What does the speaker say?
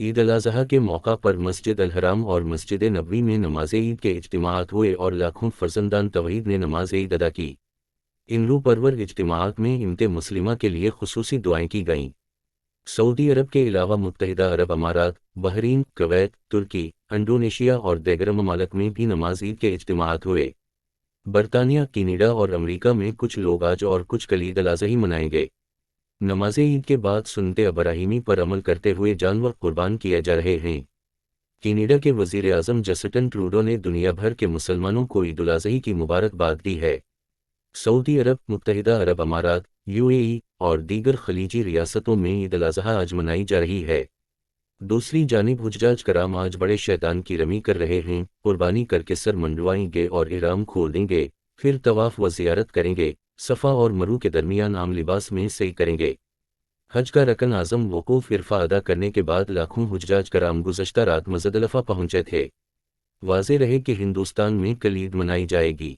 عید الاضحیٰ کے موقع پر مسجد الحرام اور مسجد نبوی میں نماز عید کے اجتماعات ہوئے اور لاکھوں فرزندان توحید نے نماز عید ادا کی۔ ان روح پرور اجتماعات میں امت مسلمہ کے لیے خصوصی دعائیں کی گئیں۔ سعودی عرب کے علاوہ متحدہ عرب امارات، بحرین، کویت، ترکی، انڈونیشیا اور دیگر ممالک میں بھی نماز عید کے اجتماعات ہوئے۔ برطانیہ، کینیڈا اور امریکہ میں کچھ لوگ آج اور کچھ کل عید الاضحی منائیں گے۔ نماز عید کے بعد سنت ابراہیمی پر عمل کرتے ہوئے جانور قربان کیے جا رہے ہیں۔ کینیڈا کے وزیر اعظم جسٹن ٹروڈو نے دنیا بھر کے مسلمانوں کو عید الاضحی کی مبارکباد دی ہے۔ سعودی عرب، متحدہ عرب امارات، UAE اور دیگر خلیجی ریاستوں میں عید الاضحیٰ آج منائی جا رہی ہے۔ دوسری جانب حجاج کرام آج بڑے شیطان کی رمی کر رہے ہیں، قربانی کر کے سر منڈوائیں گے اور احرام کھول دیں گے، پھر طواف و زیارت کریں گے، صفا اور مروہ کے درمیان عام لباس میں سعی کریں گے۔ حج کا رکن اعظم وقوف عرفہ ادا کرنے کے بعد لاکھوں حجاج کرام گزشتہ رات مزدلفہ پہنچے تھے۔ واضح رہے کہ ہندوستان میں کل عید منائی جائے گی۔